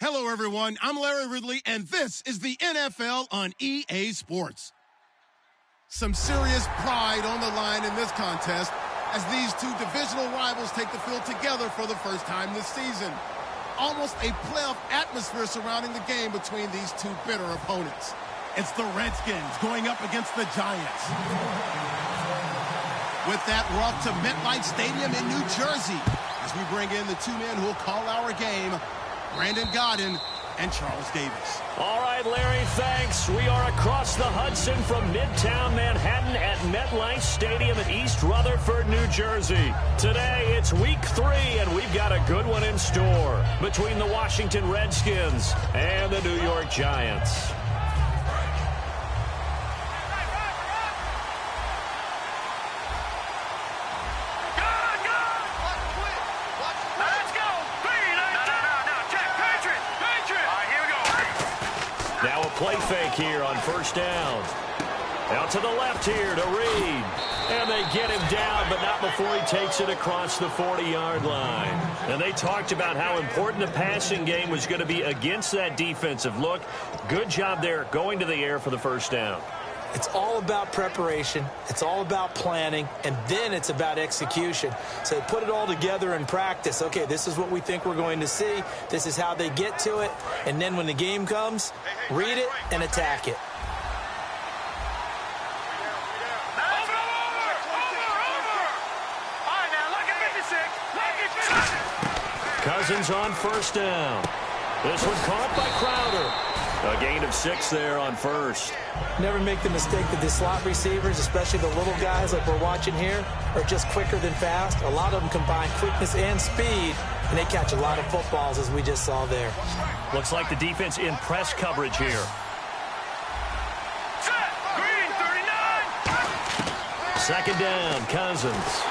Hello, everyone. I'm Larry Ridley, and this is the NFL on EA Sports. Some serious pride on the line in this contest as these two divisional rivals take the field together for the first time this season. Almost a playoff atmosphere surrounding the game between these two bitter opponents. It's the Redskins going up against the Giants. With that, we're off to MetLife Stadium in New Jersey as we bring in the two men who will call our game, Brandon Godden and Charles Davis. All right, Larry, thanks. We are across the Hudson from Midtown Manhattan at MetLife Stadium in East Rutherford, New Jersey. Today, it's week 3, and we've got a good one in store between the Washington Redskins and the New York Giants. Now a play fake here on first down. Out to the left here to Reed. And they get him down, but not before he takes it across the 40-yard line. And they talked about how important the passing game was going to be against that defensive look. Good job there going to the air for the first down. It's all about preparation. It's all about planning. And then it's about execution. So they put it all together in practice. Okay, this is what we think we're going to see. This is how they get to it. And then when the game comes, read it and attack it. Cousins on first down. This one caught by Crowder. A gain of 6 there on first. Never make the mistake that the slot receivers, especially the little guys like we're watching here, are just quicker than fast. A lot of them combine quickness and speed, and they catch a lot of footballs, as we just saw there. Looks like the defense in press coverage here. Second down, Cousins.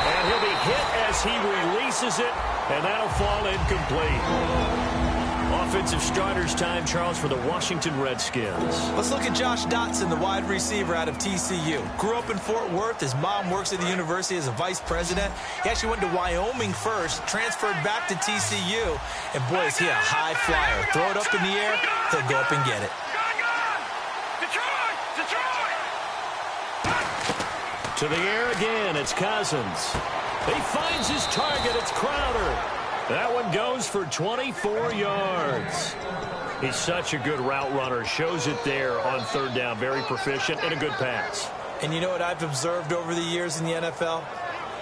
And he'll be hit as he releases it, and that'll fall incomplete. Offensive starters time, Charles, for the Washington Redskins. Let's look at Josh Dotson, the wide receiver out of TCU. Grew up in Fort Worth. His mom works at the university as a vice president. He actually went to Wyoming first, transferred back to TCU, and boy, is he a high flyer. Throw it up in the air, he'll go up and get it. To the air again, it's Cousins. He finds his target, it's Crowder. That one goes for 24 yards. He's such a good route runner. Shows it there on third down. Very proficient and a good pass. And you know what I've observed over the years in the NFL?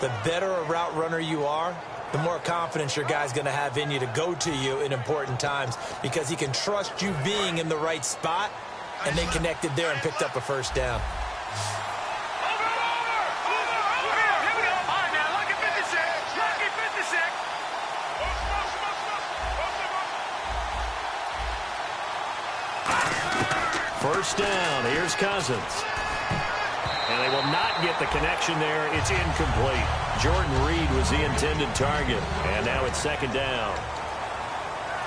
The better a route runner you are, the more confidence your guy's going to have in you to go to you in important times because he can trust you being in the right spot, and they connected there and picked up a first down. First down, here's Cousins. And they will not get the connection there. It's incomplete. Jordan Reed was the intended target. And now it's second down.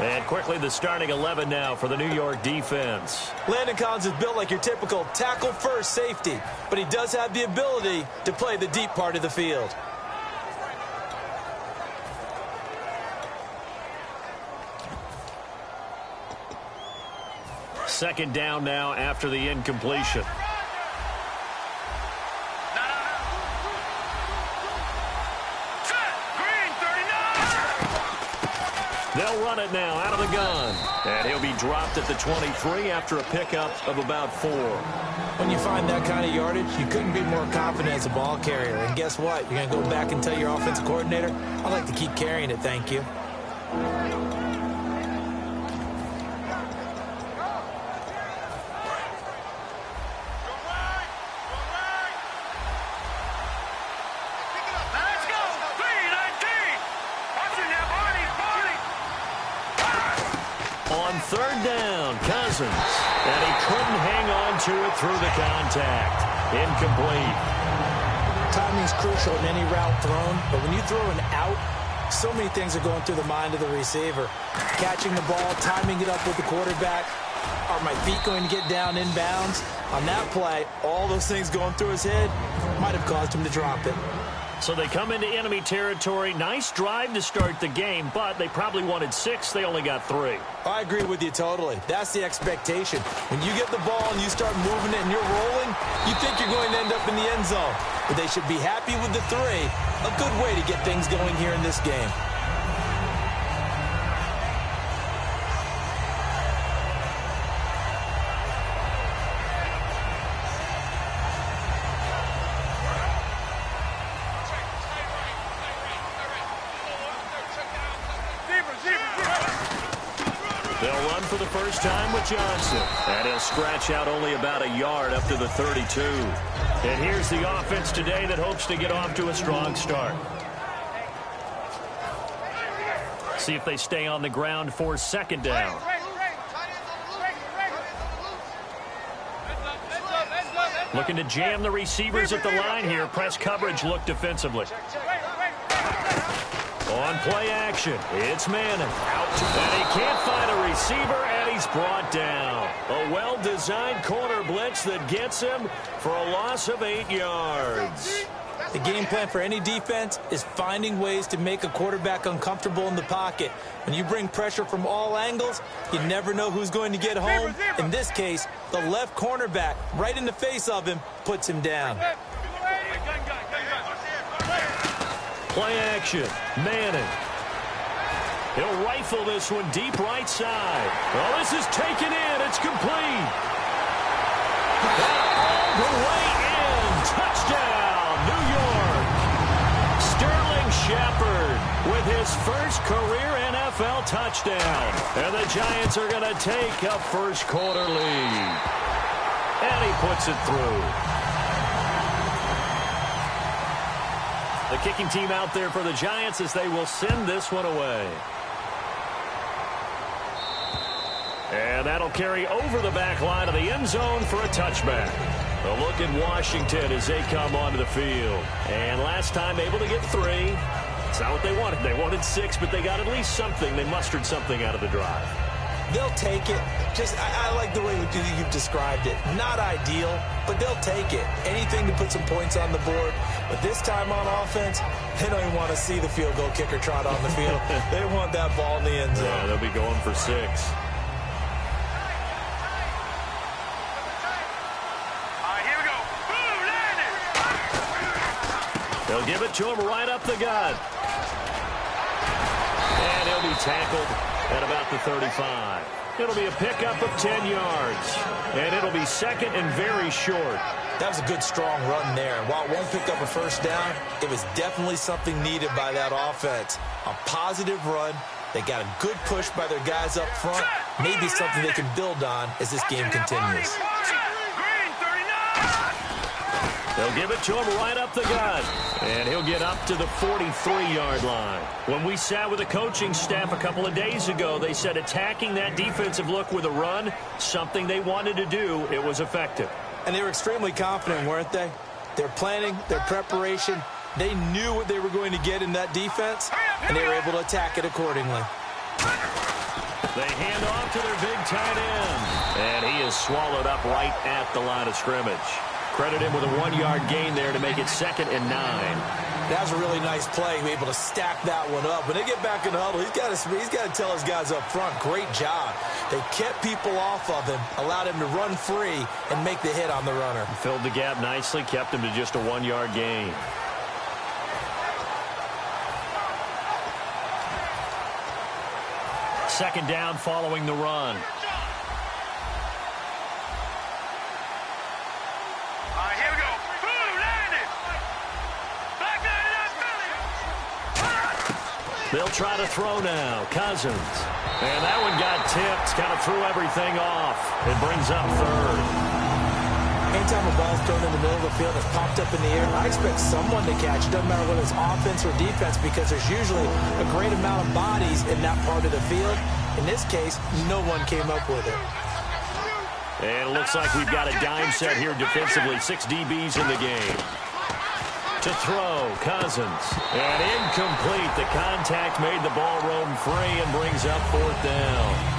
And quickly the starting 11 now for the New York defense. Landon Collins is built like your typical tackle-first safety, but he does have the ability to play the deep part of the field. Second down now after the incompletion. They'll run it now out of the gun. And he'll be dropped at the 23 after a pickup of about 4. When you find that kind of yardage, you couldn't be more confident as a ball carrier. And guess what? You're going to go back and tell your offensive coordinator, I'd like to keep carrying it, thank you. Third down, Cousins. And he couldn't hang on to it through the contact. Incomplete. Timing's crucial in any route thrown, but when you throw an out, so many things are going through the mind of the receiver. Catching the ball, timing it up with the quarterback. Are my feet going to get down inbounds? On that play, all those things going through his head might have caused him to drop it. So they come into enemy territory. Nice drive to start the game, but they probably wanted 6. They only got 3. I agree with you totally. That's the expectation. When you get the ball and you start moving it and you're rolling, you think you're going to end up in the end zone. But they should be happy with the 3. A good way to get things going here in this game. They'll run for the first time with Johnson. And he'll scratch out only about a yard up to the 32. And here's the offense today that hopes to get off to a strong start. See if they stay on the ground for second down. Looking to jam the receivers at the line here. Press coverage look defensively. On play action, it's Manning. Out, and he can't find a receiver, and he's brought down. A well-designed corner blitz that gets him for a loss of 8 yards. The game plan for any defense is finding ways to make a quarterback uncomfortable in the pocket. When you bring pressure from all angles, you never know who's going to get home. In this case, the left cornerback, right in the face of him, puts him down. Play action, Manning. He'll rifle this one deep right side. Oh, this is taken in. It's complete. All the way in. Touchdown, New York. Sterling Shepard with his first career NFL touchdown. And the Giants are going to take a first-quarter lead. And he puts it through. The kicking team out there for the Giants as they will send this one away. And that'll carry over the back line of the end zone for a touchback. A look at Washington as they come onto the field. And last time able to get 3. It's not what they wanted. They wanted 6, but they got at least something. They mustered something out of the drive. They'll take it. I like the way you've described it. Not ideal, but they'll take it. Anything to put some points on the board. But this time on offense, they don't even want to see the field goal kicker trot on the field. They want that ball in the end zone. Yeah, they'll be going for 6. Here we go. Boom, landed. They'll give it to him right up the gut. And he'll be tackled at about the 35. It'll be a pickup of 10 yards. And it'll be second and very short. That was a good, strong run there. While it won't pick up a first down, it was definitely something needed by that offense. A positive run. They got a good push by their guys up front. Maybe something they can build on as this game continues. They'll give it to him right up the gut. And he'll get up to the 43-yard line. When we sat with the coaching staff a couple of days ago, they said attacking that defensive look with a run, something they wanted to do, it was effective. And they were extremely confident, weren't they? Their planning, their preparation, they knew what they were going to get in that defense, and they were able to attack it accordingly. They hand off to their big tight end. And he is swallowed up right at the line of scrimmage. Credit him with a 1-yard gain there to make it 2nd and 9. That was a really nice play, able to stack that one up. When they get back in the huddle, he's got to tell his guys up front, great job. They kept people off of him, allowed him to run free and make the hit on the runner. Filled the gap nicely, kept him to just a 1-yard gain. Second down following the run. Here we go. Boom, landed. Back They'll try to throw now. Cousins. And that one got tipped. Kind of threw everything off. It brings up 3rd. Anytime a ball's thrown in the middle of the field that's popped up in the air, I expect someone to catch it. Doesn't matter whether it's offense or defense, because there's usually a great amount of bodies in that part of the field. In this case, no one came up with it. And it looks like we've got a dime set here defensively. 6 DBs in the game. To throw, Cousins. And incomplete. The contact made the ball roam free and brings up 4th down.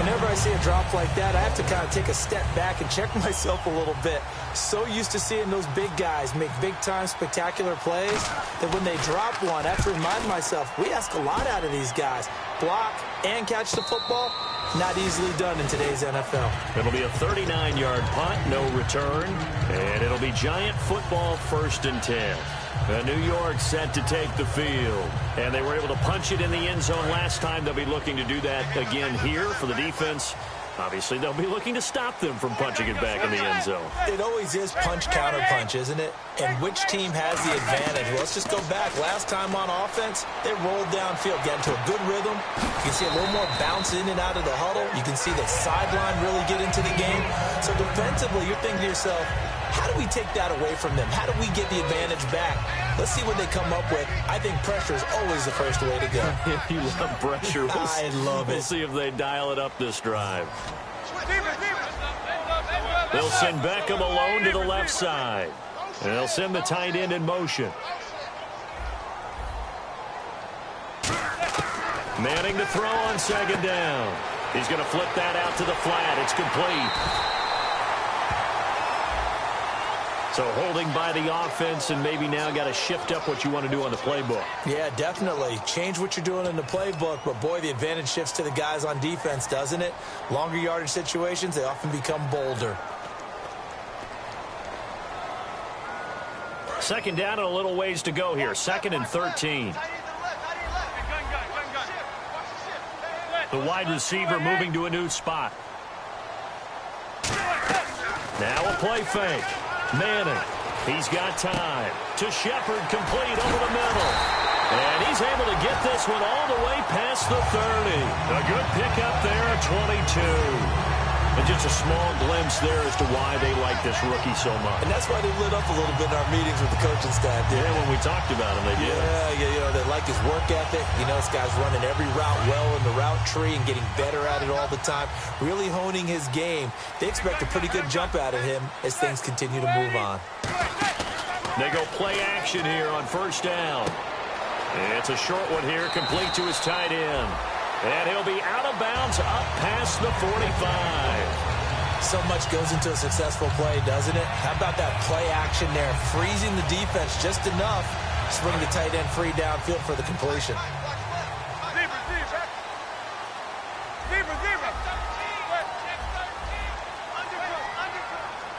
Whenever I see a drop like that, I have to kind of take a step back and check myself a little bit. So used to seeing those big guys make big-time spectacular plays that when they drop one, I have to remind myself, we ask a lot out of these guys. Block and catch the football, not easily done in today's NFL. It'll be a 39-yard punt, no return, and it'll be Giant football 1st and 10. New York set to take the field, and they were able to punch it in the end zone last time. They'll be looking to do that again here for the defense. Obviously, they'll be looking to stop them from punching it back in the end zone. It always is punch-counter-punch, isn't it? And which team has the advantage? Well, let's just go back. Last time on offense, they rolled downfield, got into a good rhythm. You can see a little more bounce in and out of the huddle. You can see the sideline really get into the game. So defensively, you're thinking to yourself, how do we take that away from them? How do we get the advantage back? Let's see what they come up with. I think pressure is always the first way to go. You love pressure. I love it. We'll see if they dial it up this drive. They'll send Beckham alone to the left side. And they'll send the tight end in motion. Manning to throw on 2nd down. He's going to flip that out to the flat. It's complete. So holding by the offense, and maybe now got to shift up what you want to do on the playbook. Yeah, definitely. Change what you're doing in the playbook, but boy, the advantage shifts to the guys on defense, doesn't it? Longer yardage situations, they often become bolder. 2nd down and a little ways to go here. 2nd and 13. The wide receiver moving to a new spot. Now a play fake. Manning, he's got time. To Shepard, complete over the middle. And he's able to get this one all the way past the 30. A good pickup there at 22. And just a small glimpse there as to why they like this rookie so much. And that's why they lit up a little bit in our meetings with the coaching staff. Yeah, when we talked about him, they did. Yeah, they like his work ethic. You know, this guy's running every route well in the route tree and getting better at it all the time, really honing his game. They expect a pretty good jump out of him as things continue to move on. They go play action here on 1st down. It's a short one here, complete to his tight end. And he'll be out of bounds up past the 45. So much goes into a successful play, doesn't it? How about that play action there? Freezing the defense just enough to bring the tight end free downfield for the completion.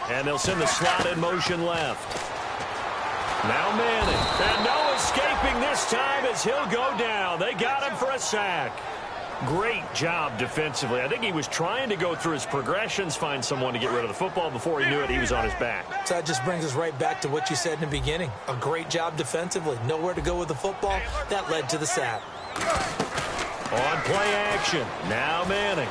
And they'll send the slot in motion left. Now Manning. And no escaping this time as he'll go down. They got him for a sack. Great job defensively. I think he was trying to go through his progressions, find someone to get rid of the football. Before he knew it, he was on his back. So that just brings us right back to what you said in the beginning. A great job defensively. Nowhere to go with the football. That led to the sack. On play action. Now Manning.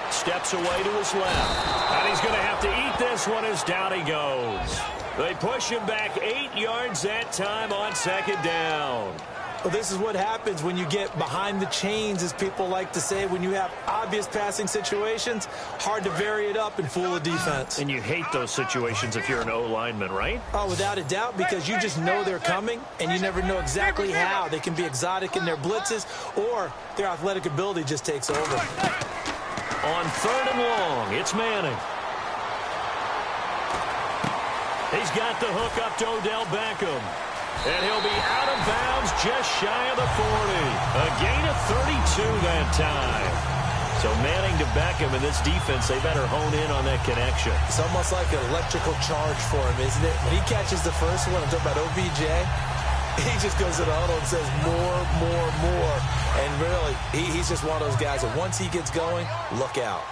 Steps away to his left. And he's going to have to eat this one as down he goes. They push him back 8 yards that time on 2nd down. Well, this is what happens when you get behind the chains, as people like to say. When you have obvious passing situations, hard to vary it up and fool the defense. And you hate those situations if you're an O-lineman, right? Oh, without a doubt, because you just know they're coming, and you never know exactly how. They can be exotic in their blitzes, or their athletic ability just takes over. On 3rd and long, it's Manning. He's got the hook up to Odell Beckham. And he'll be out of bounds just shy of the 40. A gain of 32 that time. So Manning to Beckham in this defense, they better hone in on that connection. It's almost like an electrical charge for him, isn't it? When he catches the first one, I'm talking about OBJ, he just goes to the huddle and says more. And really, he's just one of those guys that once he gets going, look out.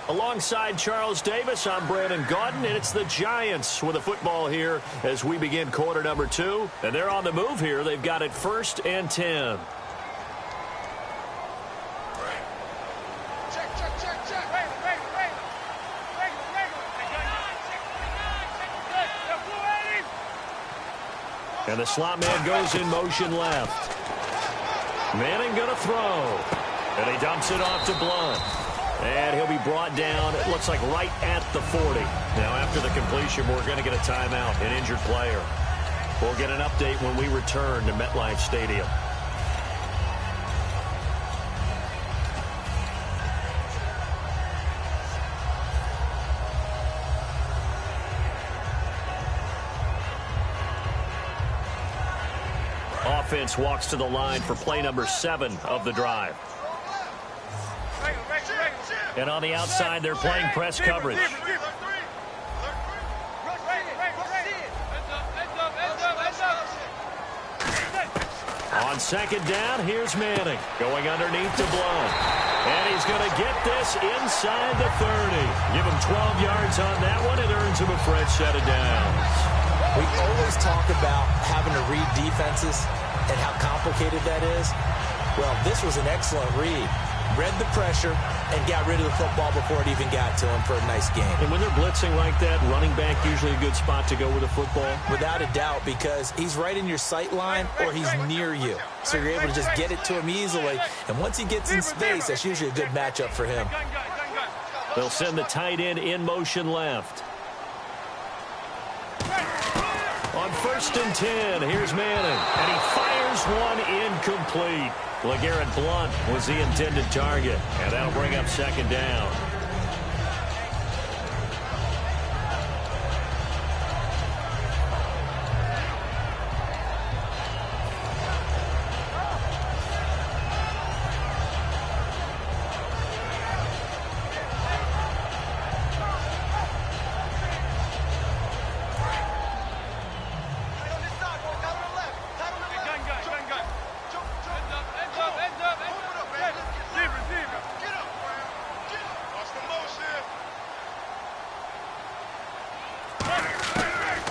Alongside Charles Davis, I'm Brandon Gaudin, and it's the Giants with the football here as we begin quarter number 2. And they're on the move here. They've got it 1st and 10. And the slot man goes in motion left. Manning going to throw. And he dumps it off to Blunt. And he'll be brought down, it looks like right at the 40. Now, after the completion, we're going to get a timeout, an injured player. We'll get an update when we return to MetLife Stadium. offense walks to the line for play number 7 of the drive. And on the outside, they're playing press coverage. On second down, here's Manning going underneath to Blunt. And he's going to get this inside the 30. Give him 12 yards on that one. It earns him a fresh set of downs. We always talk about having to read defenses and how complicated that is. Well, this was an excellent read. Read the pressure and got rid of the football before it even got to him for a nice game. And when they're blitzing like that, running back usually a good spot to go with the football? Without a doubt, because he's right in your sight line or he's near you. So you're able to just get it to him easily. And once he gets in space, that's usually a good matchup for him. They'll send the tight end in motion left. On 1st and 10, here's Manning. And he fires one incomplete. LeGarrette Blunt was the intended target. And that'll bring up second down.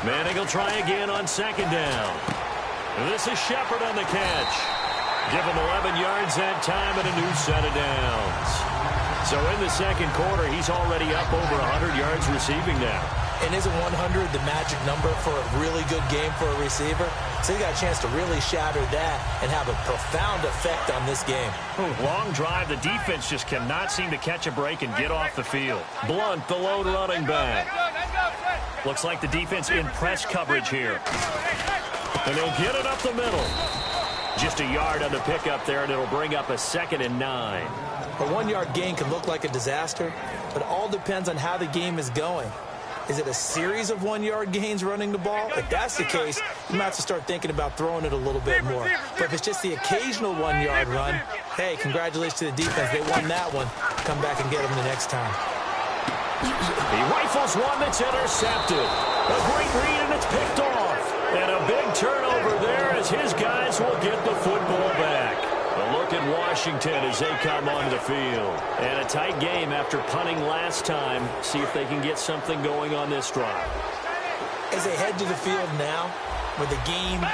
Manning will try again on second down. This is Shepard on the catch. Give him 11 yards that time and a new set of downs. So in the second quarter, he's already up over 100 yards receiving now. And isn't 100 the magic number for a really good game for a receiver? So he got a chance to really shatter that and have a profound effect on this game. Long drive. The defense just cannot seem to catch a break and get off the field. Blunt, the lone running back. Looks like the defense in press coverage here. And they'll get it up the middle. Just a yard on the pickup there, and it'll bring up a 2nd and 9. A 1-yard gain can look like a disaster, but it all depends on how the game is going. Is it a series of 1-yard gains running the ball? If that's the case, you might have to start thinking about throwing it a little bit more. But if it's just the occasional 1-yard run, hey, congratulations to the defense. They won that one. Come back and get them the next time. He rifles one that's intercepted. A great read, and it's picked off. And a big turnover there as his guys will get the football back. A look at Washington as they come onto the field. And a tight game after punting last time. See if they can get something going on this drive. As they head to the field now, with the game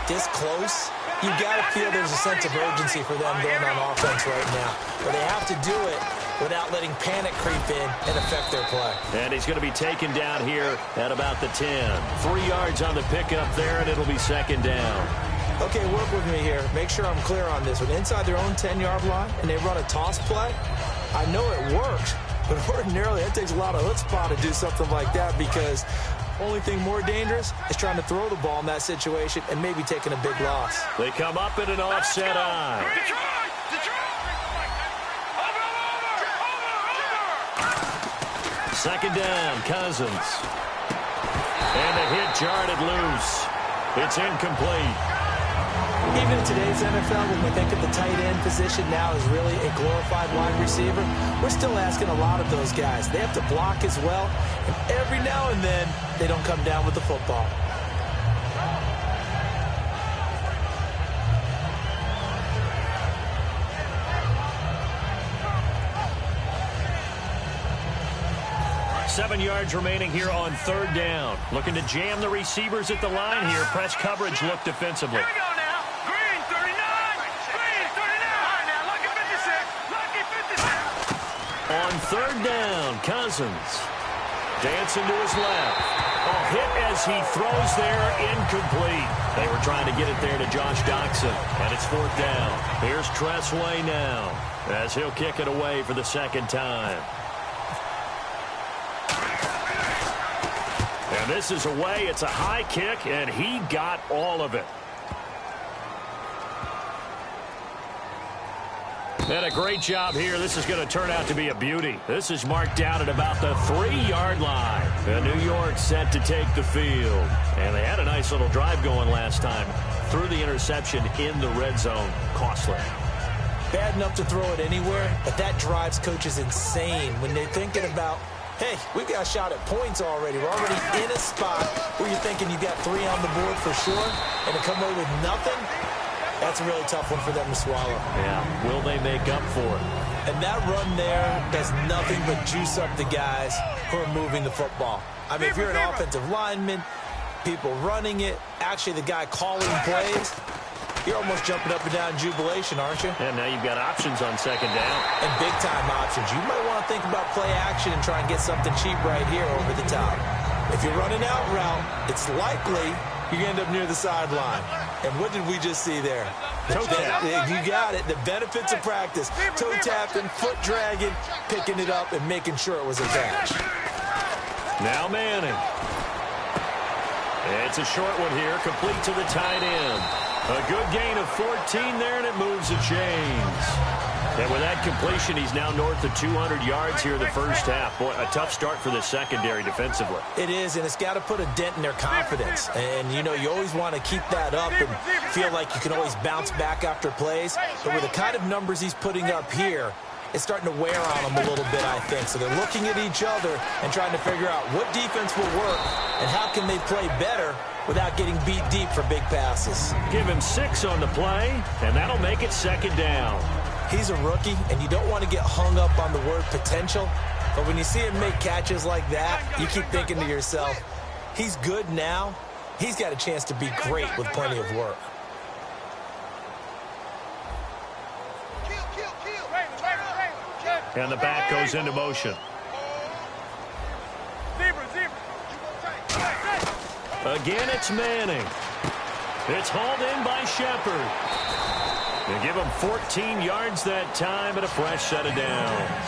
this close, you've got to feel there's a sense of urgency for them going on offense right now. But they have to do it without letting panic creep in and affect their play. And he's going to be taken down here at about the 10. 3 yards on the pickup there, and it'll be second down. Okay, work with me here. Make sure I'm clear on this. When inside their own 10-yard line and they run a toss play, I know it works, but ordinarily it takes a lot of chutzpah to do something like that because the only thing more dangerous is trying to throw the ball in that situation and maybe taking a big loss. They come up in an offset eye. Second down, Cousins. And the hit jarred it loose. It's incomplete. Even in today's NFL, when we think of the tight end position now as really a glorified wide receiver, we're still asking a lot of those guys. They have to block as well, and every now and then, they don't come down with the football. Seven yards remaining here on third down. Looking to jam the receivers at the line here. Press coverage look defensively. Here we go now. Green 39. Green 39. All right, now, lucky 56. Lucky 56. On third down, Cousins. Dancing to his left. A hit as he throws there, incomplete. They were trying to get it there to Josh Doxson, and it's fourth down. Here's Tressway now as he'll kick it away for the second time. And this is away. It's a high kick, and he got all of it. And a great job here. This is going to turn out to be a beauty. This is marked down at about the 3-yard line. And New York set to take the field. And they had a nice little drive going last time. threw the interception in the red zone. Costly. Bad enough to throw it anywhere, but that drives coaches insane when they're thinking about, hey, we've got a shot at points already. We're already in a spot where you're thinking you got 3 on the board for sure, and to come away with nothing, that's a really tough one for them to swallow. Yeah, will they make up for it? And that run there does nothing but juice up the guys who are moving the football. I mean, if you're an offensive lineman, people running it, actually the guy calling plays, you're almost jumping up and down in jubilation, aren't you? And now you've got options on second down. And big-time options. You might want to think about play action and try and get something cheap right here over the top. If you're running out route, it's likely you're going to end up near the sideline. And what did we just see there? Toe tap. You got it. The benefits of practice. Toe tapping, foot dragging, picking it up, and making sure it was a catch. Now Manning. It's a short one here, complete to the tight end. A good gain of 14 there, and it moves the chains. And with that completion, he's now north of 200 yards here in the first half. Boy, a tough start for the secondary defensively. It is, and it's got to put a dent in their confidence. And, you know, you always want to keep that up and feel like you can always bounce back after plays. But with the kind of numbers he's putting up here, it's starting to wear on them a little bit, I think. So they're looking at each other and trying to figure out what defense will work and how can they play better without getting beat deep for big passes. Give him 6 on the play, and that'll make it second down. He's a rookie, and you don't want to get hung up on the word potential. But when you see him make catches like that, you keep thinking to yourself, he's good now. He's got a chance to be great with plenty of work. And the back goes into motion. Again, it's Manning. It's hauled in by Shepard. They give him 14 yards that time and a fresh set of downs.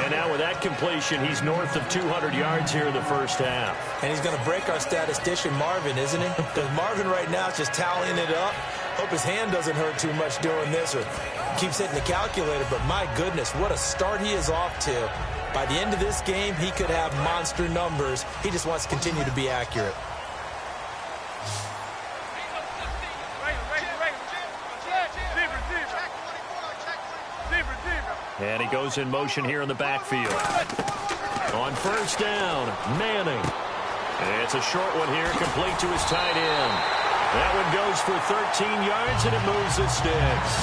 And now with that completion, he's north of 200 yards here in the first half. And he's going to break our statistician, Marvin, isn't he? Because Marvin right now is just tallying it up. Hope his hand doesn't hurt too much doing this or keeps hitting the calculator. But my goodness, what a start he is off to. By the end of this game, he could have monster numbers. He just wants to continue to be accurate. And he goes in motion here in the backfield. On first down, Manning. It's a short one here, complete to his tight end. That one goes for 13 yards, and it moves the sticks.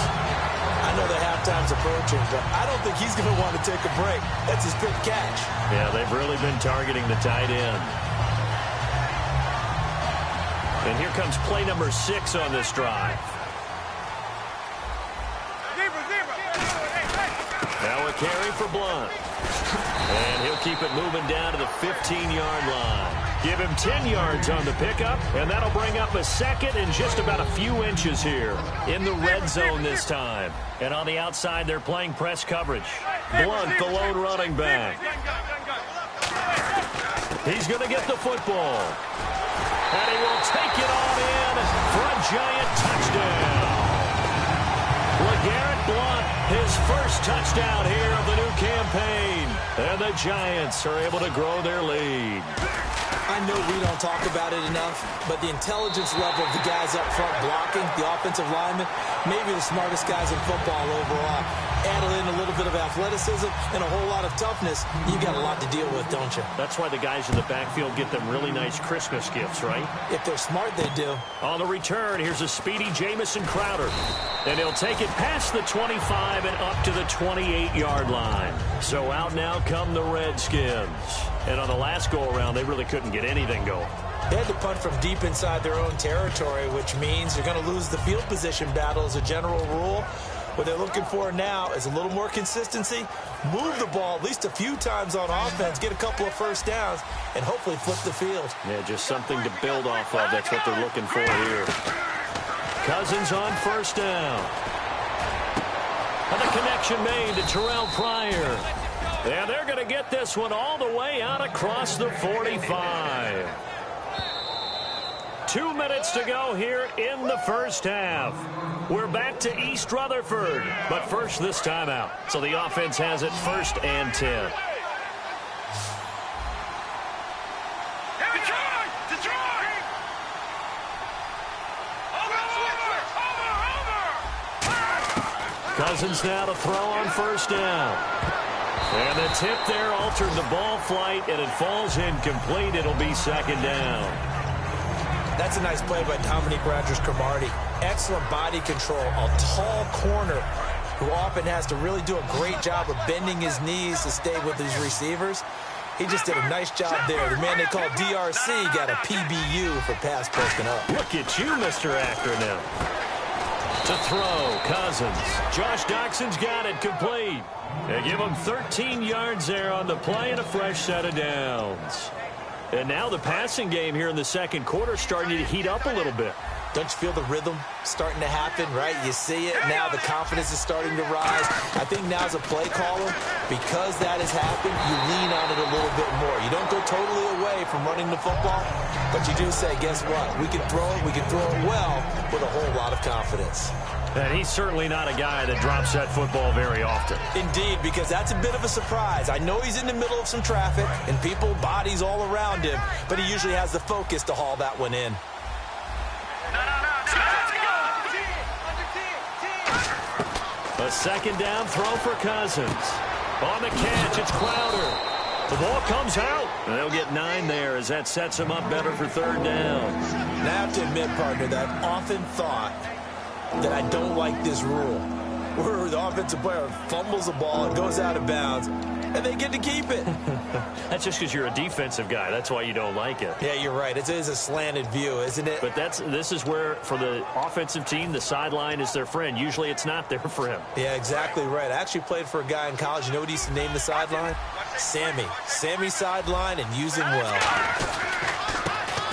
I know the halftime's approaching, but I don't think he's going to want to take a break. That's his fifth catch. Yeah, they've really been targeting the tight end. And here comes play number 6 on this drive. Now a carry for Blunt. And he'll keep it moving down to the 15-yard line. Give him 10 yards on the pickup, and that'll bring up a second and just about a few inches here in the red zone this time. And on the outside, they're playing press coverage. Blunt, the lone running back. He's going to get the football. And he will take it on in for a giant touchdown. LeGarrette Blunt, his first touchdown here of the new campaign. And the Giants are able to grow their lead. I know we don't talk about it enough, but the intelligence level of the guys up front blocking, the offensive linemen, maybe the smartest guys in football overall. Add in a little bit of athleticism and a whole lot of toughness, you got a lot to deal with, don't you? That's why the guys in the backfield get them really nice Christmas gifts, right? If they're smart, they do. On the return, here's a speedy Jamison Crowder. And he'll take it past the 25 and up to the 28-yard line. So out now come the Redskins. And on the last go-around, they really couldn't get anything going. They had to punt from deep inside their own territory, which means you're going to lose the field position battle as a general rule. What they're looking for now is a little more consistency, move the ball at least a few times on offense, get a couple of first downs, and hopefully flip the field. Yeah, just something to build off of. That's what they're looking for here. Cousins on first down. And the connection made to Terrell Pryor. And they're going to get this one all the way out across the 45. 2 minutes to go here in the first half. We're back to East Rutherford, but first this timeout. So the offense has it 1st and 10. Detroit! Cousins now to throw on first down. And the tip there altered the ball flight, and it falls incomplete. It'll be second down. That's a nice play by Dominique Rodgers-Cromartie. Excellent body control. A tall corner who often has to really do a great job of bending his knees to stay with his receivers. He just did a nice job there. The man they call DRC got a PBU for pass broken up. Look at you, Mr. Acronym. To throw, Cousins. Josh Doxson's got it complete. They give him 13 yards there on the play and a fresh set of downs. And now the passing game here in the second quarter starting to heat up a little bit. Don't you feel the rhythm starting to happen, right? You see it. Now the confidence is starting to rise. I think now as a play caller, because that has happened, you lean on it a little bit more. You don't go totally away from running the football, but you do say, guess what? We can throw it well with a whole lot of confidence. And he's certainly not a guy that drops that football very often. Indeed, because that's a bit of a surprise. I know he's in the middle of some traffic and people, bodies all around him, but he usually has the focus to haul that one in. A second down throw for Cousins. On the catch, it's Crowder. The ball comes out. And they'll get 9 there as that sets him up better for third down. Now I have to admit, partner, that I've often thought that I don't like this rule, where the offensive player fumbles the ball, it goes out of bounds, and they get to keep it. That's just because you're a defensive guy. That's why you don't like it. Yeah, you're right. It is a slanted view, isn't it? But this is where, for the offensive team, the sideline is their friend. Usually it's not there for him. Yeah, exactly right. I actually played for a guy in college. You know what he used to name the sideline? Sammy. Sammy sideline, and use him well.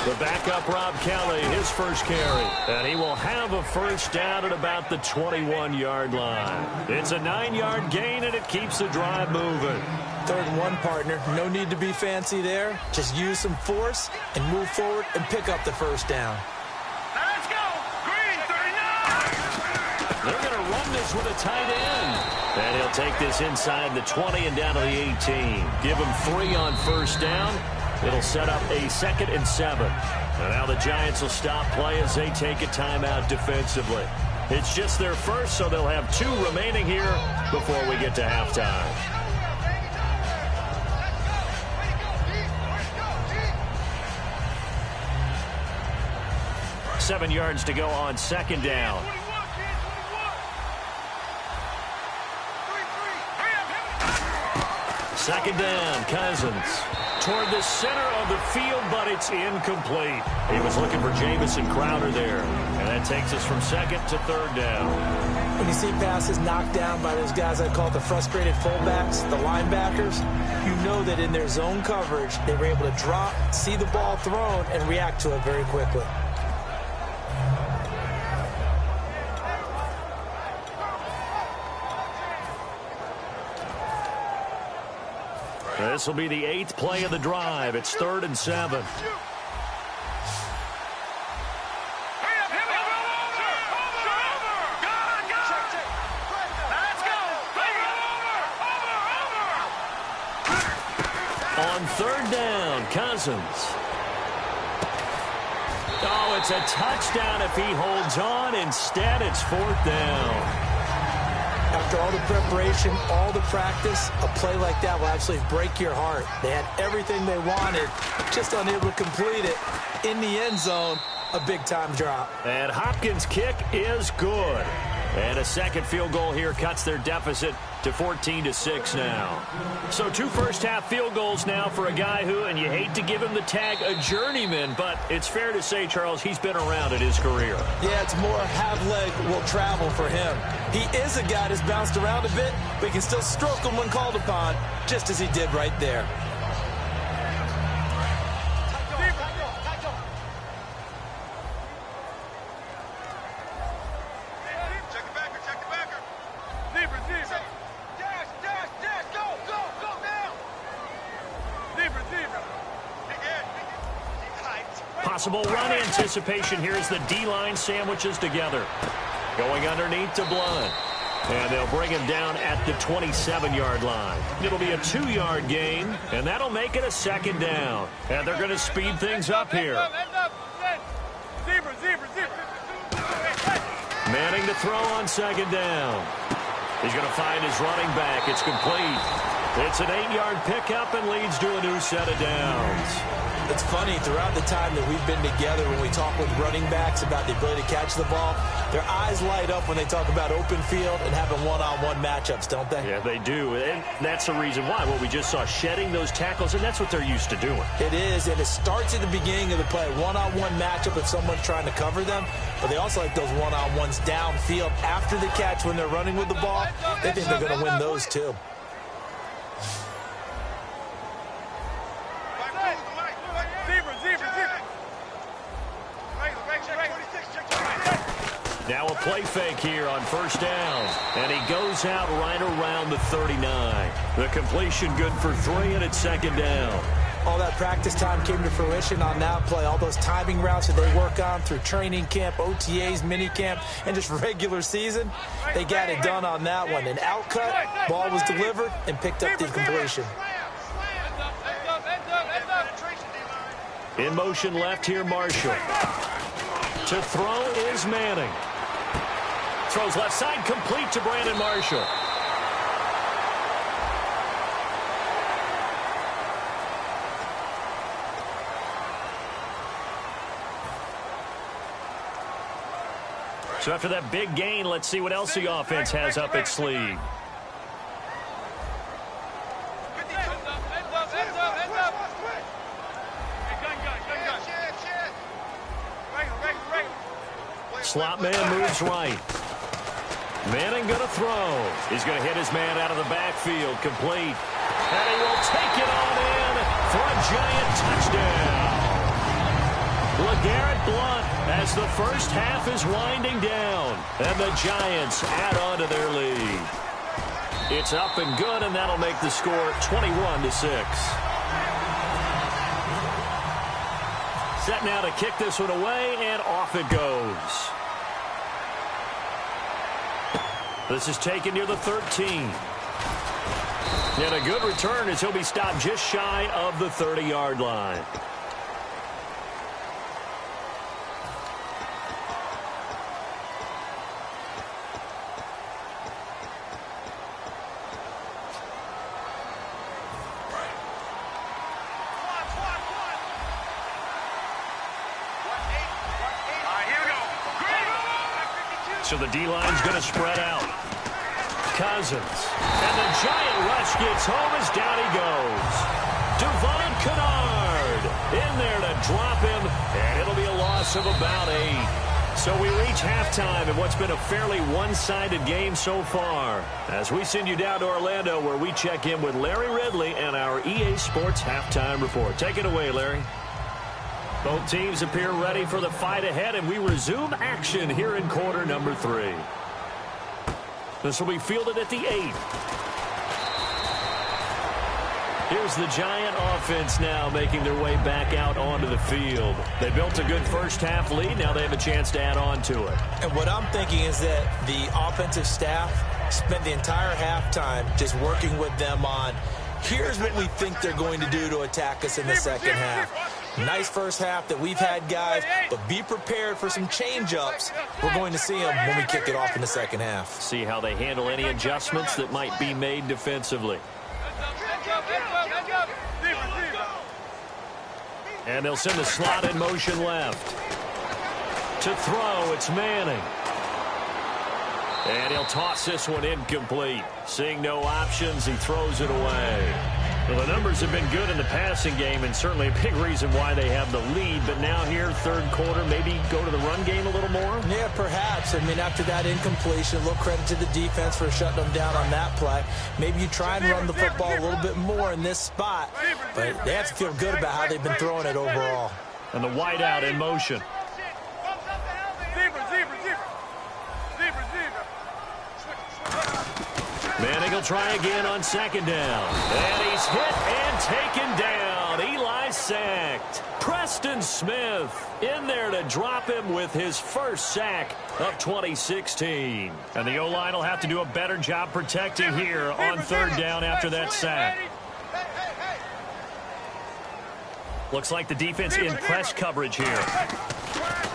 The backup, Rob Kelly, his first carry. And he will have a first down at about the 21-yard line. It's a 9-yard gain, and it keeps the drive moving. 3rd and 1, partner. No need to be fancy there. Just use some force and move forward and pick up the first down. Let's go! Green, 39! They're going to run this with a tight end. And he'll take this inside the 20 and down to the 18. Give him 3 on first down. It'll set up a 2nd and 7. And now the Giants will stop play as they take a timeout defensively. It's just their first, so they'll have 2 remaining here before we get to halftime. Seven yards to go on second down. Second down, Cousins. Toward the center of the field, but it's incomplete. He was looking for Jamison Crowder there. And that takes us from 2nd to 3rd down. When you see passes knocked down by those guys I call the frustrated fullbacks, the linebackers, you know that in their zone coverage, they were able to drop, see the ball thrown, and react to it very quickly. This will be the 8th play of the drive. It's 3rd and 7. On 3rd down, Cousins. Oh, it's a touchdown if he holds on. Instead, it's 4th down. After all the preparation, all the practice, a play like that will actually break your heart. They had everything they wanted, just unable to complete it. In the end zone, a big-time drop. And Hopkins' kick is good. And a second field goal here cuts their deficit to 14-6 now. So 2 first-half field goals now for a guy who, and you hate to give him the tag a journeyman, but it's fair to say, Charles, he's been around in his career. Yeah, it's more have leg will travel for him. He is a guy that's bounced around a bit, but he can still stroke him when called upon, just as he did right there. Possible run anticipation here as the D-line sandwiches together. Going underneath to Blunt. And they'll bring him down at the 27-yard line. It'll be a 2-yard gain, and that'll make it a 2nd down. And they're going to speed things up here. Manning to throw on 2nd down. He's going to find his running back. It's complete. It's an 8-yard pickup and leads to a new set of downs. It's funny, throughout the time that we've been together, when we talk with running backs about the ability to catch the ball, their eyes light up when they talk about open field and having one-on-one matchups, don't they? Yeah, they do. And that's the reason why. What we just saw, shedding those tackles, and that's what they're used to doing. It is, and it starts at the beginning of the play. One-on-one matchup if someone's trying to cover them, but they also like those one-on-ones downfield after the catch when they're running with the ball. They think they're going to win those, too. Now a play fake here on first down. And he goes out right around the 39. The completion good for 3, and it's second down. All that practice time came to fruition on that play. All those timing routes that they work on through training camp, OTAs, mini camp, and just regular season, they got it done on that one. An outcut, ball was delivered, and picked up the completion. In motion left here, Marshall. To throw is Manning. Throws left side, complete to Brandon Marshall. So after that big gain, let's see what else the offense has up its sleeve. Slot man moves right. Manning going to throw. He's going to hit his man out of the backfield. Complete. And he will take it on in for a giant touchdown. LeGarrette Blount as the first half is winding down. And the Giants add on to their lead. It's up and good, and that'll make the score 21-6. Set now to kick this one away, and off it goes. This is taken near the 13. And a good return as he'll be stopped just shy of the 30-yard line. So the D-line's going to spread out. Cousins. And the giant rush gets home as down he goes. Devon Kennard in there to drop him, and it'll be a loss of about 8. So we reach halftime in what's been a fairly one-sided game so far. As we send you down to Orlando, where we check in with Larry Ridley and our EA Sports Halftime Report. Take it away, Larry. Both teams appear ready for the fight ahead, and we resume action here in quarter number 3. This will be fielded at the 8. Here's the Giant offense now making their way back out onto the field. They built a good first half lead. Now they have a chance to add on to it. And what I'm thinking is that the offensive staff spent the entire halftime just working with them on, here's what we think they're going to do to attack us in the second half. Nice first half that we've had, guys, but be prepared for some change-ups. We're going to see them when we kick it off in the second half. See how they handle any adjustments that might be made defensively. And they'll send the slot in motion left. To throw, it's Manning. And he'll toss this one incomplete. Seeing no options, he throws it away. Well, the numbers have been good in the passing game, and certainly a big reason why they have the lead. But now here, third quarter, maybe go to the run game a little more? Yeah, perhaps. I mean, after that incompletion, a little credit to the defense for shutting them down on that play. Maybe you try and run the football a little bit more in this spot. But they have to feel good about how they've been throwing it overall. And the wideout in motion. Manning will try again on second down. And he's hit and taken down. Eli sacked. Preston Smith in there to drop him with his first sack of 2016. And the O-line will have to do a better job protecting here on third down after that sack. Looks like the defense in press coverage here.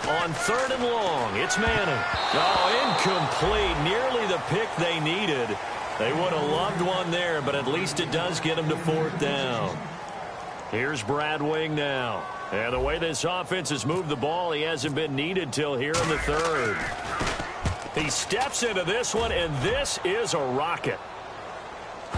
On 3rd and long, it's Manning. Oh, incomplete. Nearly the pick they needed. They would have loved one there, but at least it does get them to 4th down. Here's Brad Wing now. And the way this offense has moved the ball, he hasn't been needed till here in the 3rd. He steps into this one, and this is a rocket.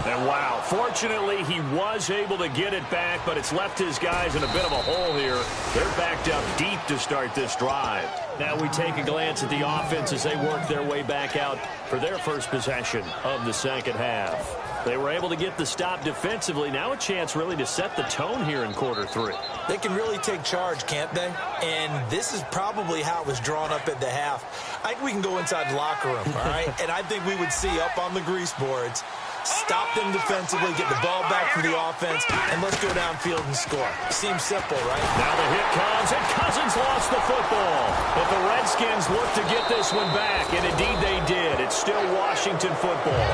And wow, fortunately he was able to get it back, but it's left his guys in a bit of a hole here. They're backed up deep to start this drive. Now we take a glance at the offense as they work their way back out for their first possession of the second half. They were able to get the stop defensively. Now a chance really to set the tone here in quarter 3. They can really take charge, can't they? And this is probably how it was drawn up at the half. I think we can go inside the locker room, all right? And I think we would see up on the grease boards, stop them defensively, get the ball back for the offense, and let's go downfield and score. Seems simple, right? Now the hit comes, and Cousins lost the football. But the Redskins look to get this one back, and indeed they did. It's still Washington football.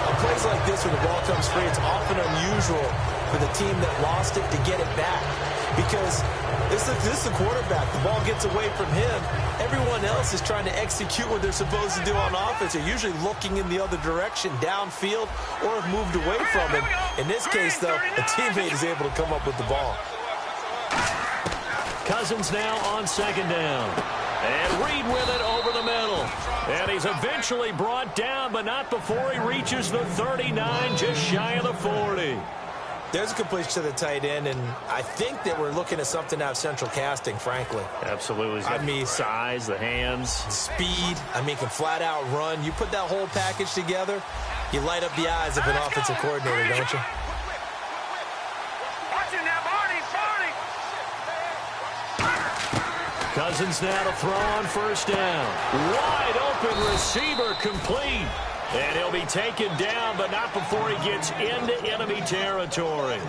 On plays like this when the ball comes free, it's often unusual for the team that lost it to get it back. Because this is the quarterback. The ball gets away from him. Everyone else is trying to execute what they're supposed to do on offense. They're usually looking in the other direction, downfield, or have moved away from him. In this case, though, a teammate is able to come up with the ball. Cousins now on 2nd down. And Reed with it over the middle. And he's eventually brought down, but not before he reaches the 39, just shy of the 40. There's a completion to the tight end, and I think that we're looking at something out of central casting, frankly. Absolutely. He's got the size, the hands. Speed. I mean, can flat out run. You put that whole package together, you light up the eyes of an offensive coordinator, don't you? Cousins now to throw on 1st down. Wide open receiver complete. And he'll be taken down, but not before he gets into enemy territory.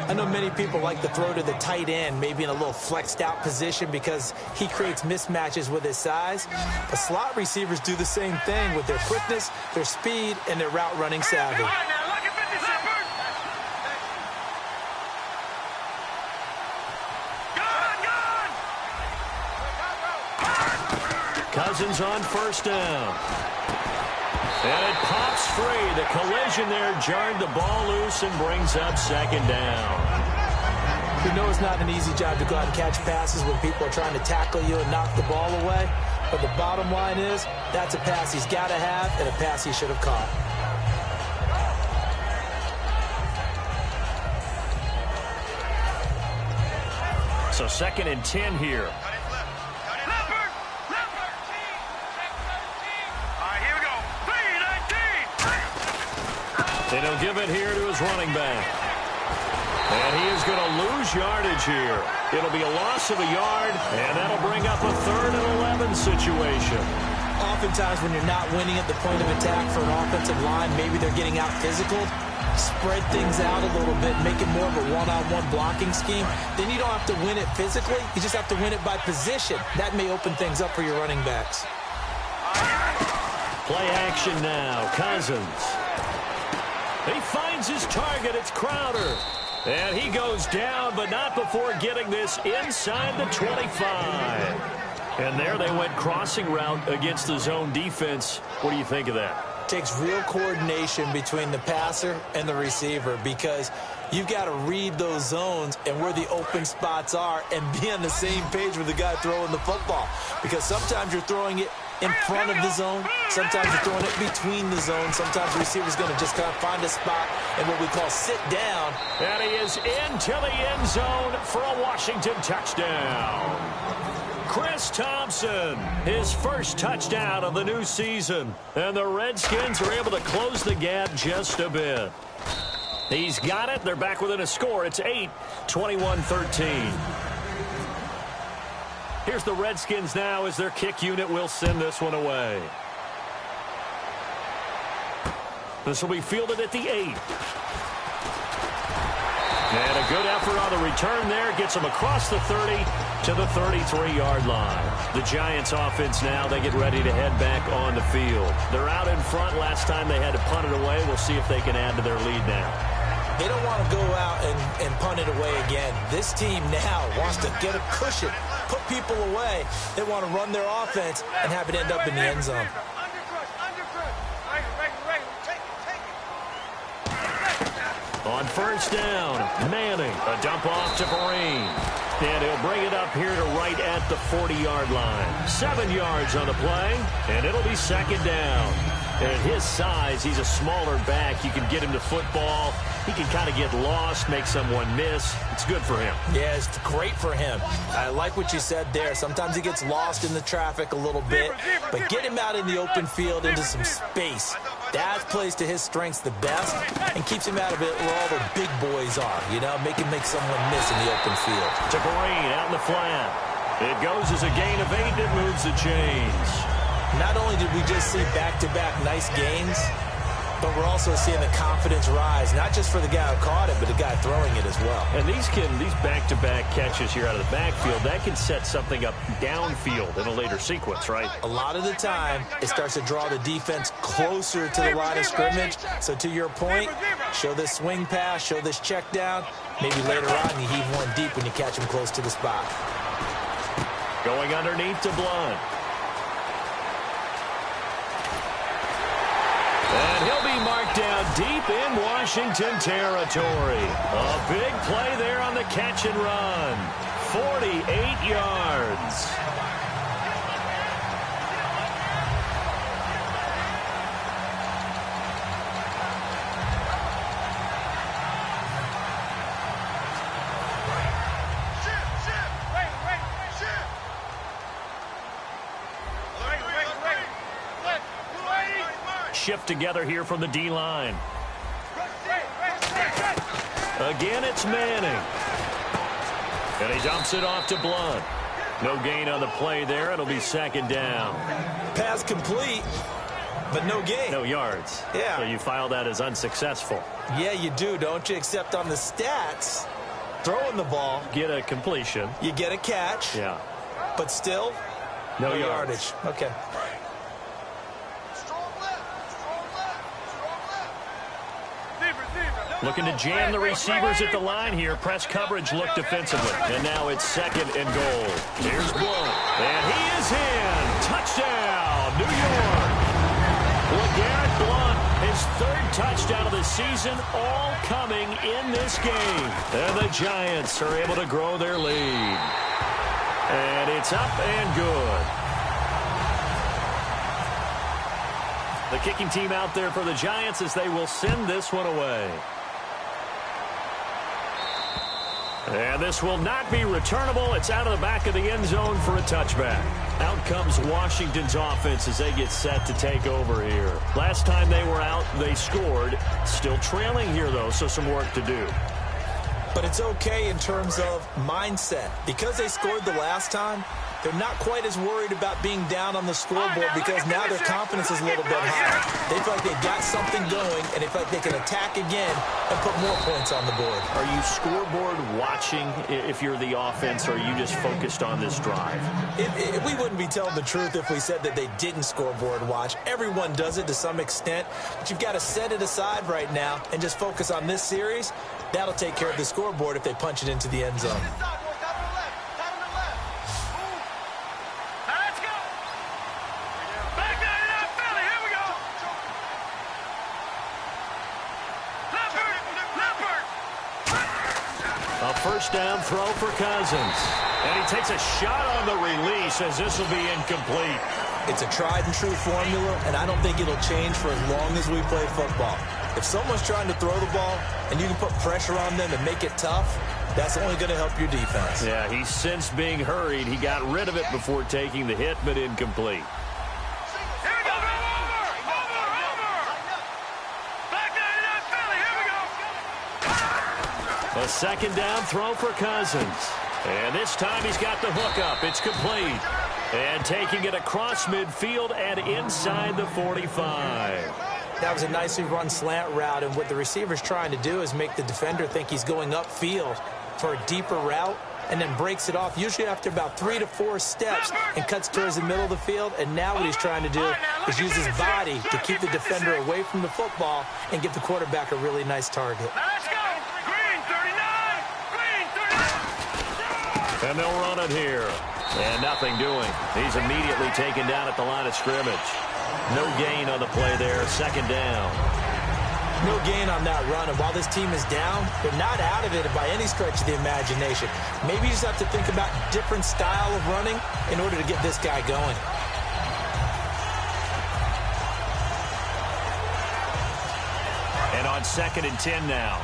I know many people like to throw to the tight end, maybe in a little flexed out position because he creates mismatches with his size. But slot receivers do the same thing with their quickness, their speed, and their route running savvy. Cousins on 1st down. And it pops free. The collision there jarred the ball loose and brings up 2nd down. We know it's not an easy job to go out and catch passes when people are trying to tackle you and knock the ball away. But the bottom line is, that's a pass he's got to have and a pass he should have caught. So 2nd and 10 here. And he'll give it here to his running back. And he is going to lose yardage here. It'll be a loss of a yard, and that'll bring up a 3rd and 11 situation. Oftentimes when you're not winning at the point of attack for an offensive line, maybe they're getting out physical, spread things out a little bit, make it more of a one-on-one blocking scheme. Then you don't have to win it physically. You just have to win it by position. That may open things up for your running backs. Play action now. Cousins. He finds his target. It's Crowder. And he goes down, but not before getting this inside the 25. And there they went crossing route against the zone defense. What do you think of that? Takes real coordination between the passer and the receiver because you've got to read those zones and where the open spots are and be on the same page with the guy throwing the football. Because sometimes you're throwing it in front of the zone. Sometimes you're throwing it between the zones. Sometimes the receiver's going to just kind of find a spot and what we call sit down. And he is into the end zone for a Washington touchdown. Chris Thompson, his first touchdown of the new season. And the Redskins are able to close the gap just a bit. He's got it. They're back within a score. It's 8, 21-13. Here's the Redskins now as their kick unit will send this one away. This will be fielded at the 8. And a good effort on the return there. Gets them across the 30 to the 33-yard line. The Giants offense now, they get ready to head back on the field. They're out in front. Last time they had to punt it away. We'll see if they can add to their lead now. They don't want to go out and punt it away again. This team now wants to get a cushion, put people away. They want to run their offense and have it end up in the end zone. On first down, Manning, a dump off to Vereen. And he'll bring it up here to right at the 40-yard line. 7 yards on the play, and it'll be second down. And at his size, he's a smaller back. You can get him to football. He can kind of get lost, make someone miss. It's good for him. Yeah, it's great for him. I like what you said there. Sometimes he gets lost in the traffic a little bit, but get him out in the open field into some space. That plays to his strengths the best and keeps him out of it where all the big boys are, you know, make someone miss in the open field. To Vereen out in the flat. It goes as a gain of 8, and it moves the chains. Not only did we just see back-to-back nice gains, but we're also seeing the confidence rise, not just for the guy who caught it, but the guy throwing it as well. And these back-to-back catches here out of the backfield, that can set something up downfield in a later sequence, right? A lot of the time, it starts to draw the defense closer to the line of scrimmage. So to your point, show this swing pass, show this check down. Maybe later on you heave one deep when you catch him close to the spot. Going underneath to Blunt. And he'll be marked down deep in Washington territory. A big play there on the catch and run. 48 yards. Shift together here from the D-line. Again, it's Manning. And he dumps it off to Blunt. No gain on the play there. It'll be second down. Pass complete, but no gain. No yards. Yeah. So you file that as unsuccessful. Yeah, you do, don't you? Except on the stats, throwing the ball. Get a completion. You get a catch. Yeah. But still, no yardage. Okay. Looking to jam the receivers at the line here. Press coverage look defensively. And now it's second and goal. Here's Blunt. And he is in. Touchdown, New York. LeGarrette Blunt, his third touchdown of the season, all coming in this game. And the Giants are able to grow their lead. And it's up and good. The kicking team out there for the Giants as they will send this one away. And this will not be returnable. It's out of the back of the end zone for a touchback. Out comes Washington's offense as they get set to take over here. Last time they were out, they scored. Still trailing here, though, so some work to do. But it's okay in terms of mindset. Because they scored the last time, they're not quite as worried about being down on the scoreboard because now their confidence is a little bit higher. They feel like they've got something going, and they feel like they can attack again and put more points on the board. Are you scoreboard watching if you're the offense, or are you just focused on this drive? We wouldn't be telling the truth if we said that they didn't scoreboard watch. Everyone does it to some extent, but you've got to set it aside right now and just focus on this series. That'll take care of the scoreboard if they punch it into the end zone. First down throw for Cousins. And he takes a shot on the release as this will be incomplete. It's a tried and true formula, and I don't think it'll change for as long as we play football. If someone's trying to throw the ball and you can put pressure on them and make it tough, that's only going to help your defense. Yeah, he's since being hurried. He got rid of it before taking the hit, but incomplete. A second down throw for Cousins. And this time he's got the hook up. It's complete. And taking it across midfield and inside the 45. That was a nicely run slant route, and what the receiver's trying to do is make the defender think he's going upfield for a deeper route and then breaks it off, usually after about 3 to 4 steps, and cuts towards the middle of the field. And now what he's trying to do is use his body to keep the defender away from the football and give the quarterback a really nice target. Let's go! And they'll run it here. And nothing doing. He's immediately taken down at the line of scrimmage. No gain on the play there. Second down. No gain on that run. And while this team is down, they're not out of it by any stretch of the imagination. Maybe you just have to think about different style of running in order to get this guy going. And on 2nd and 10 now.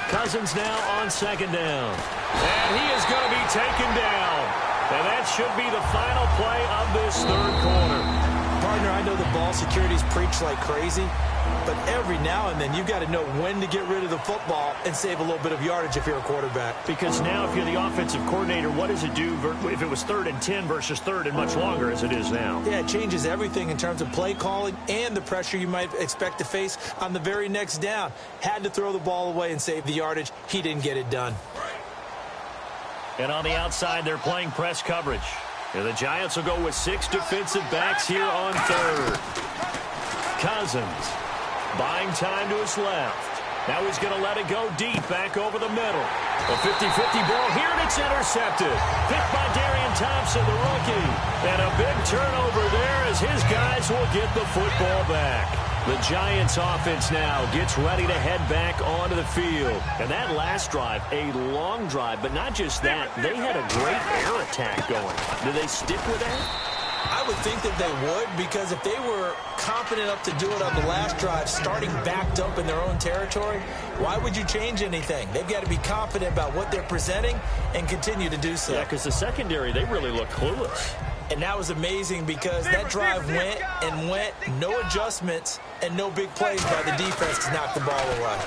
Cousins now on 2nd down. And he is going to be taken down. And that should be the final play of this 3rd quarter. Partner, I know the ball security's preached like crazy, but every now and then you've got to know when to get rid of the football and save a little bit of yardage if you're a quarterback. Because now if you're the offensive coordinator, what does it do if it was 3rd and 10 versus 3rd and much longer as it is now? Yeah, it changes everything in terms of play calling and the pressure you might expect to face on the very next down. Had to throw the ball away and save the yardage. He didn't get it done. And on the outside, they're playing press coverage. And the Giants will go with 6 defensive backs here on 3rd. Cousins buying time to his left. Now he's going to let it go deep back over the middle. A 50-50 ball here, and it's intercepted. Picked by Darian Thompson, the rookie. And a big turnover there as his guys will get the football back. The Giants offense now gets ready to head back onto the field. And that last drive, a long drive, but not just that. They had a great air attack going. Do they stick with that? I would think that they would, because if they were confident enough to do it on the last drive, starting backed up in their own territory, why would you change anything? They've got to be confident about what they're presenting and continue to do so. Yeah, because the secondary, they really look clueless. And that was amazing because that drive went and went, no adjustments, and no big plays by the defense to knock the ball away.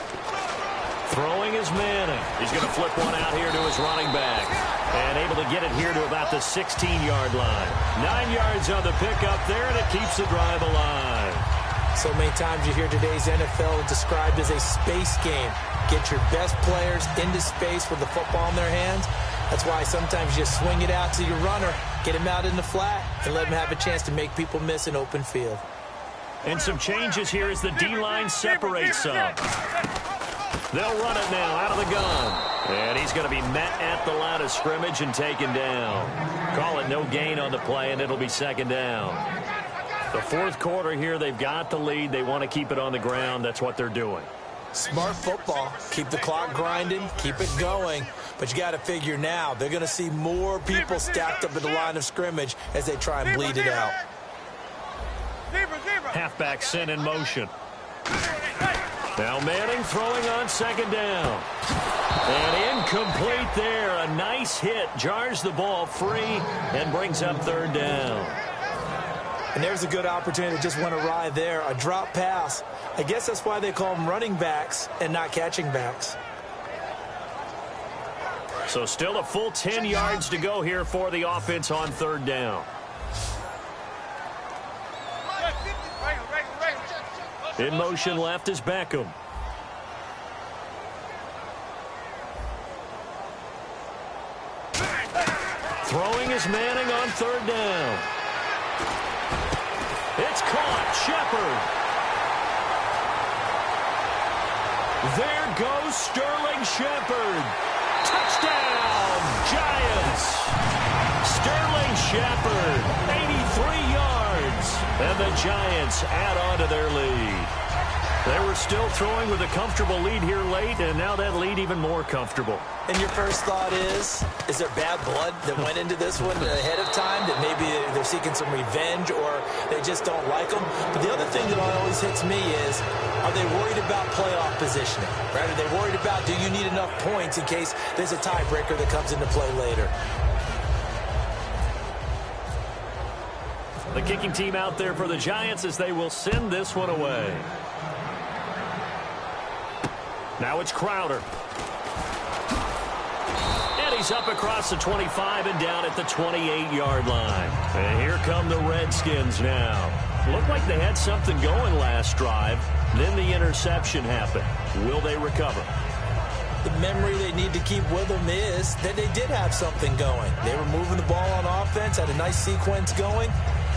Throwing is Manning. He's going to flip one out here to his running back. And able to get it here to about the 16-yard line. 9 yards on the pickup there, and it keeps the drive alive. So many times you hear today's NFL described as a space game. Get your best players into space with the football in their hands. That's why sometimes you just swing it out to your runner, get him out in the flat, and let him have a chance to make people miss an open field. And some changes here as the D-line separates some. They'll run it now out of the gun. And he's going to be met at the line of scrimmage and taken down. Call it no gain on the play, and it'll be 2nd down. The 4th quarter here, they've got the lead. They want to keep it on the ground. That's what they're doing. Smart football. Keep the clock grinding. Keep it going. But you got to figure now, they're going to see more people stacked up at the line of scrimmage as they try and bleed it out. Halfback sent in motion. Now Manning throwing on 2nd down. And incomplete there. A nice hit. Jars the ball free and brings up 3rd down. And there's a good opportunity that just went awry there. A drop pass. I guess that's why they call them running backs and not catching backs. So still a full 10 yards to go here for the offense on 3rd down. In motion left is Beckham. Throwing is Manning on 3rd down. It's caught. Shepard. There goes Sterling Shepard. Touchdown, Giants. Sterling Shepard, 83 yards. And the Giants add on to their lead. They were still throwing with a comfortable lead here late, and now that lead even more comfortable. And your first thought is there bad blood that went into this one ahead of time, that maybe they're seeking some revenge or they just don't like them? But the other thing that always hits me is, are they worried about playoff positioning? Right? Are they worried about, do you need enough points in case there's a tiebreaker that comes into play later? The kicking team out there for the Giants as they will send this one away. Now it's Crowder. And he's up across the 25 and down at the 28-yard line. And here come the Redskins now. Looked like they had something going last drive. Then the interception happened. Will they recover? The memory they need to keep with them is that they did have something going. They were moving the ball on offense, had a nice sequence going.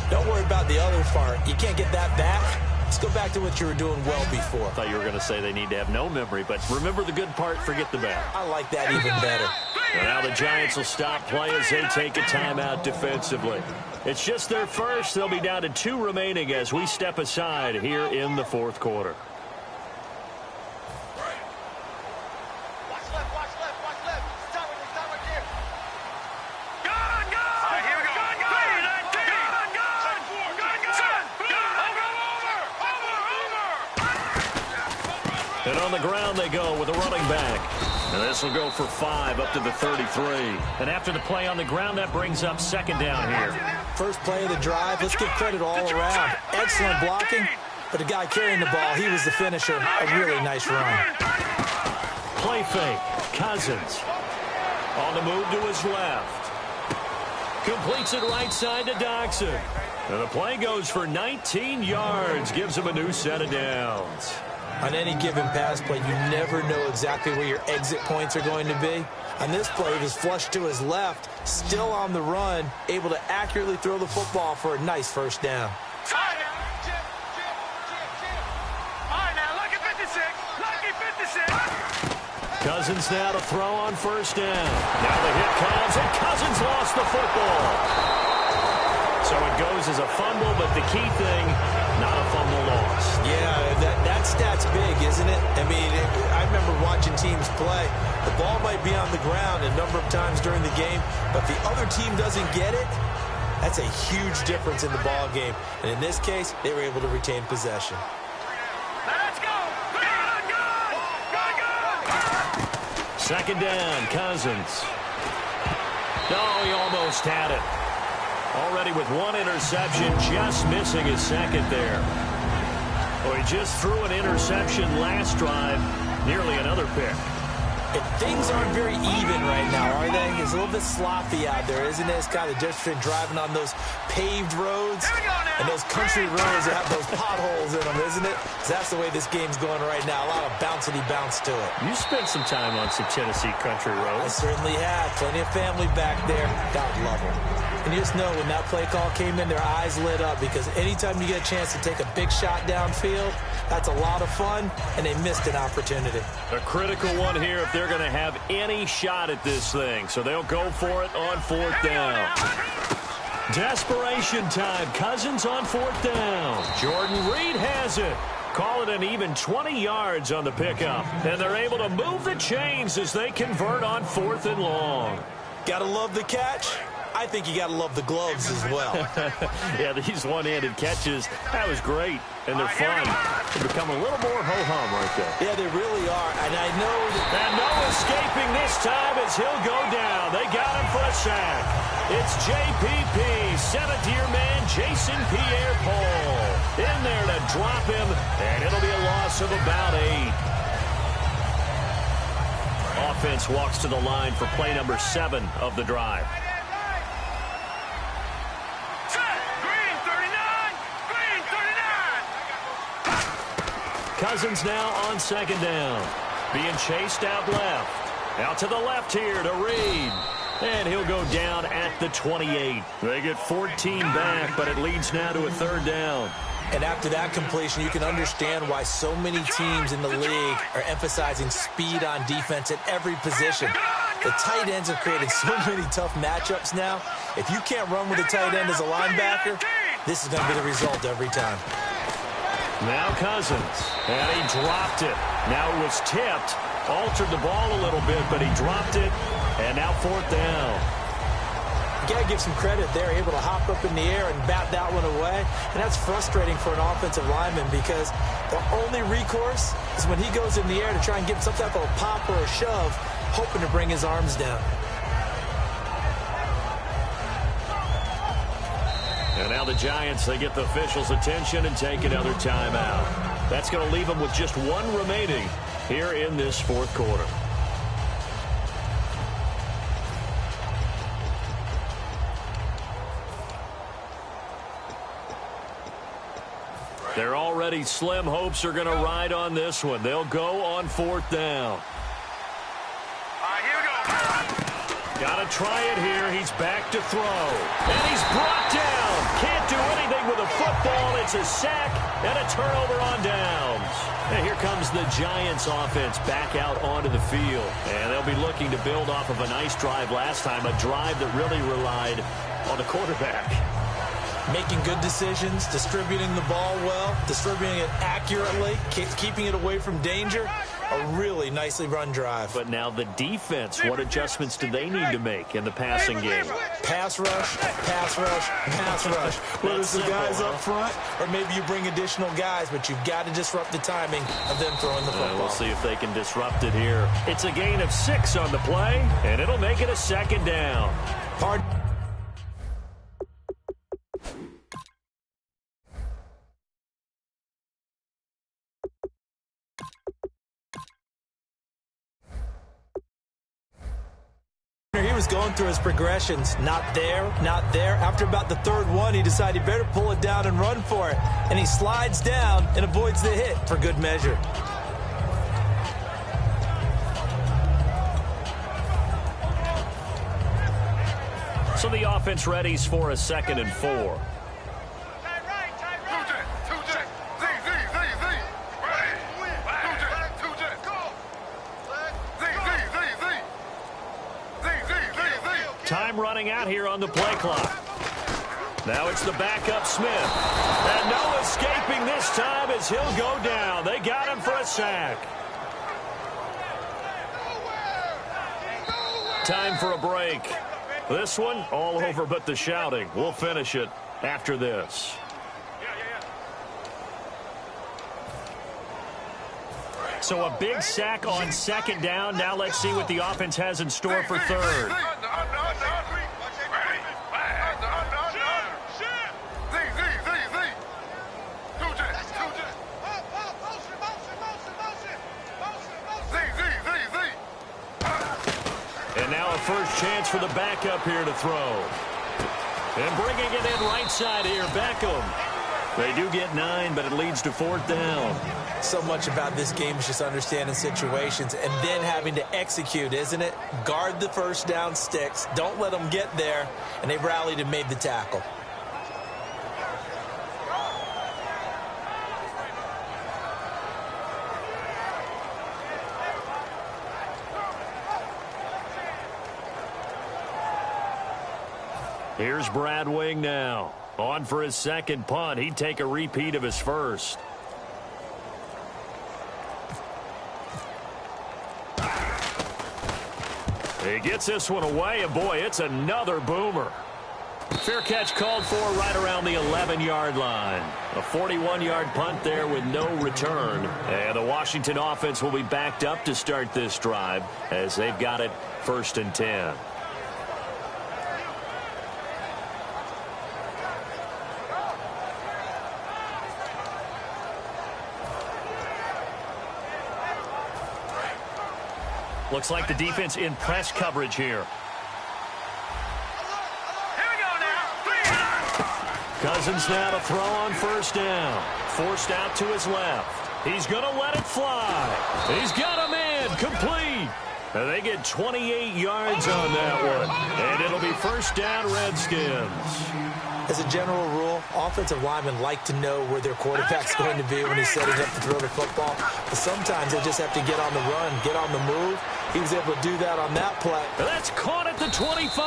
Don't worry about the other part. You can't get that back. Just go back to what you were doing well before. I thought you were going to say they need to have no memory, but remember the good part, forget the bad. I like that even better. And now the Giants will stop play as they take a timeout defensively. It's just their first. They'll be down to 2 remaining as we step aside here in the fourth quarter. And on the ground they go with a running back. And this will go for 5 up to the 33. And after the play on the ground, that brings up second down here. First play of the drive. Let's give credit all around. Excellent blocking. But the guy carrying the ball, he was the finisher. A really nice run. Play fake. Cousins. On the move to his left. Completes it right side to Doxson. And the play goes for 19 yards. Gives him a new set of downs. On any given pass play, you never know exactly where your exit points are going to be. On this play, he was flushed to his left, still on the run, able to accurately throw the football for a nice first down. All right, now, lucky 56. Lucky 56. Cousins now to throw on first down. Now the hit comes, and Cousins lost the football. So it goes as a fumble, but the key thing, not a fumble loss. Yeah, that stat's big, isn't it? I mean, I remember watching teams play. The ball might be on the ground a number of times during the game, but if the other team doesn't get it, that's a huge difference in the ball game. And in this case, they were able to retain possession. Let's go. Good, good. Good, good. Second down, Cousins. No, he almost had it. Already with 1 interception, just missing his second there. Well, he just threw an interception last drive, nearly another pick. And things aren't very even right now, are they? It's a little bit sloppy out there, isn't it? It's kind of difference between driving on those paved roads and those country roads that have those potholes in them, isn't it? So that's the way this game's going right now. A lot of bouncy bounce to it. You spent some time on some Tennessee country roads. I certainly have. Plenty of family back there. God love them. And you just know when that play call came in, their eyes lit up because anytime you get a chance to take a big shot downfield, that's a lot of fun, and they missed an opportunity. A critical one here if they're going to have any shot at this thing. So they'll go for it on fourth down. Desperation time. Cousins on fourth down. Jordan Reed has it. Call it an even 20 yards on the pickup. And they're able to move the chains as they convert on 4th and long. Gotta love the catch. I think you got to love the gloves as well. Yeah, these one-handed catches, that was great, and they're fun. They become a little more ho-hum right there. Yeah, they really are, and I know that... And no escaping this time as he'll go down. They got him for a sack. It's JPP, 7th-year man Jason Pierre-Paul. In there to drop him, and it'll be a loss of about 8. Offense walks to the line for play number 7 of the drive. Cousins now on second down. Being chased out left. Out to the left here to Reed. And he'll go down at the 28. They get 14 back, but it leads now to a 3rd down. And after that completion, you can understand why so many teams in the league are emphasizing speed on defense at every position. The tight ends have created so many tough matchups now. If you can't run with a tight end as a linebacker, this is going to be the result every time. Now Cousins, and he dropped it. Now it was tipped, altered the ball a little bit, but he dropped it, and now 4th down. You got to give some credit there, able to hop up in the air and bat that one away, and that's frustrating for an offensive lineman because the only recourse is when he goes in the air to try and get some type of a pop or a shove, hoping to bring his arms down. And now the Giants, they get the officials' attention and take another timeout. That's going to leave them with just 1 remaining here in this 4th quarter. They're already slim hopes are going to ride on this one. They'll go on 4th down. Here we go. Got to try it here. He's back to throw. And he's brought down. Can't do anything with a football. It's a sack. and a turnover on downs. And here comes the Giants offense back out onto the field. And they'll be looking to build off of a nice drive last time, a drive that really relied on the quarterback. Making good decisions, distributing the ball well, distributing it accurately, keeping it away from danger. A really nicely run drive. But now the defense, what adjustments do they need to make in the passing game? Pass rush, pass rush, pass rush. Whether it's the guys up front or maybe you bring additional guys, but you've got to disrupt the timing of them throwing the football. We'll see if they can disrupt it here. It's a gain of 6 on the play, and it'll make it a second down. Hard. He was going through his progressions. Not there, not there. After about the third one, he decided he better pull it down and run for it. And he slides down and avoids the hit for good measure. So the offense readies for a 2nd and 4. Time running out here on the play clock. Now it's the backup Smith. And no escaping this time as he'll go down. They got him for a sack. Time for a break. This one, all over but the shouting. We'll finish it after this. So a big sack on 2nd down. Now let's see what the offense has in store for 3rd. And now a first chance for the backup here to throw. And bringing it in right side here, Beckham. They do get 9, but it leads to 4th down. So much about this game is just understanding situations and then having to execute, isn't it? Guard the first down sticks. Don't let them get there. And they rallied and made the tackle. Here's Brad Wing now. On for his 2nd punt. He'd take a repeat of his first. He gets this one away, and boy, it's another boomer. Fair catch called for right around the 11-yard line. A 41-yard punt there with no return. And the Washington offense will be backed up to start this drive as they've got it 1st and 10. Looks like the defense in press coverage here. Here we go now. Cousins now to throw on 1st down. Forced out to his left. He's going to let it fly. He's got a man complete. And they get 28 yards on that one. And it'll be 1st down, Redskins. As a general rule, offensive linemen like to know where their quarterback's going to be when he's setting up to throw the football. But sometimes they just have to get on the run, get on the move. He was able to do that on that play. That's caught at the 25.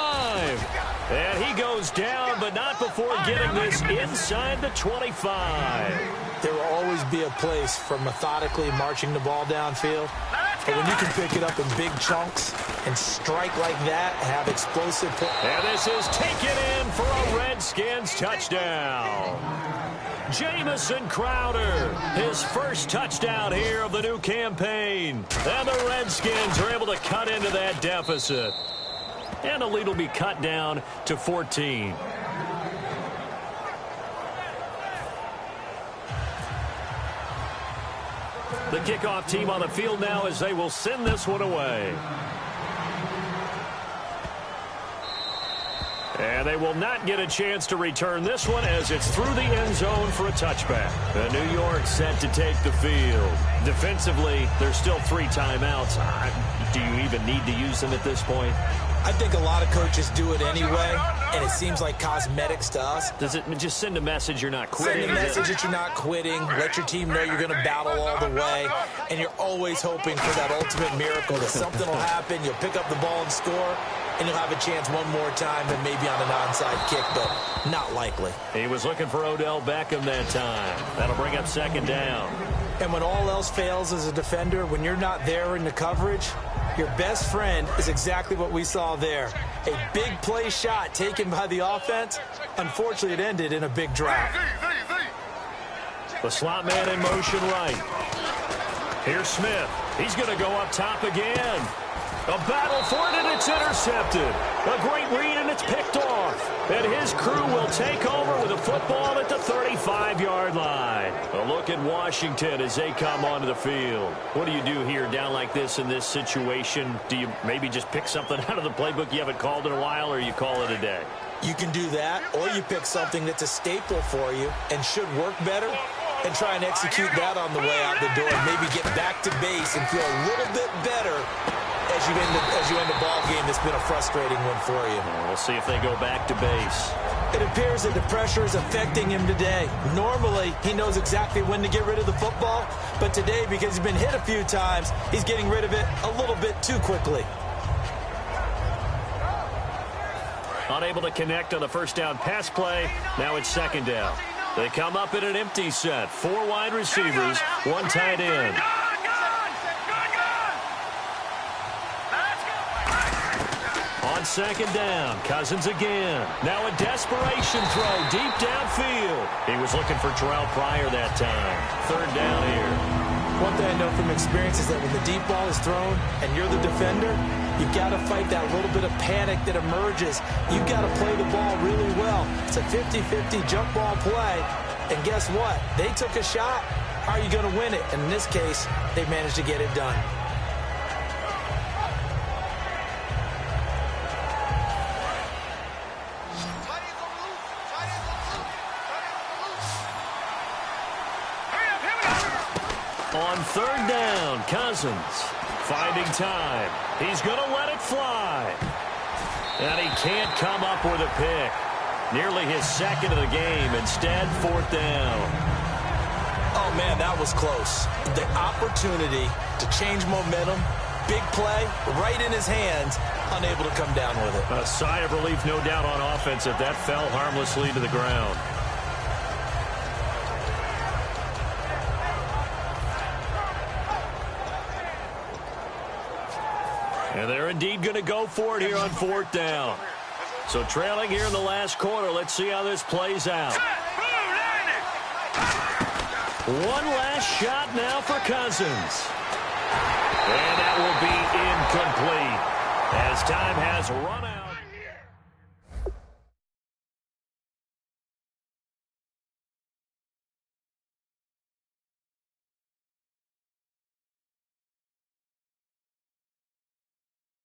And he goes down, but not before getting this inside the 25. There will always be a place for methodically marching the ball downfield. But when you can pick it up in big chunks and strike like that, have explosive play. And this is taken in for a Redskins touchdown. Jamison Crowder, his first touchdown here of the new campaign. And the Redskins are able to cut into that deficit. And the lead will be cut down to 14. The kickoff team on the field now as they will send this one away. And they will not get a chance to return this one as it's through the end zone for a touchback. The New York set to take the field. Defensively, there's still 3 timeouts. Do you even need to use them at this point? I think a lot of coaches do it anyway, and it seems like cosmetics to us. Does it just send a message you're not quitting? Send a message that you're not quitting. Let your team know you're going to battle all the way, and you're always hoping for that ultimate miracle that something will happen, you'll pick up the ball and score, and you'll have a chance one more time and maybe on an onside kick, but not likely. He was looking for Odell Beckham that time. That'll bring up 2nd down. And when all else fails as a defender, when you're not there in the coverage, your best friend is exactly what we saw there. A big play shot taken by the offense. Unfortunately, it ended in a big drop. The slot man in motion right. Here's Smith. He's going to go up top again. A battle for it, and it's intercepted. A great read, and it's picked off. And his crew will take over with a football at the 35-yard line. A look at Washington as they come onto the field. What do you do here down like this in this situation? Do you maybe just pick something out of the playbook you haven't called in a while, or you call it a day? You can do that, or you pick something that's a staple for you and should work better and try and execute that on the way out the door and maybe get back to base and feel a little bit better as you end a ball game that's been a frustrating one for you. We'll see if they go back to base. It appears that the pressure is affecting him today. Normally, he knows exactly when to get rid of the football, but today, because he's been hit a few times, he's getting rid of it a little bit too quickly. Unable to connect on the first down pass play. Now it's 2nd down. They come up in an empty set. 4 wide receivers, 1 tight end. On 2nd down, Cousins again. Now a desperation throw deep downfield. He was looking for Terrell Pryor that time. 3rd down here. One thing I know from experience is that when the deep ball is thrown and you're the defender, you've got to fight that little bit of panic that emerges. You've got to play the ball really well. It's a 50-50 jump ball play. And guess what? They took a shot. How are you going to win it? And in this case, they managed to get it done. On 3rd down, Cousins finding time. He's going to let it fly. And he can't come up with a pick. Nearly his 2nd of the game. Instead, 4th down. Oh, man, that was close. The opportunity to change momentum, big play, right in his hands, unable to come down with it. A sigh of relief, no doubt, on offense if that fell harmlessly to the ground. And they're indeed going to go for it here on 4th down. So trailing here in the last quarter. Let's see how this plays out. One last shot now for Cousins. And that will be incomplete as time has run out.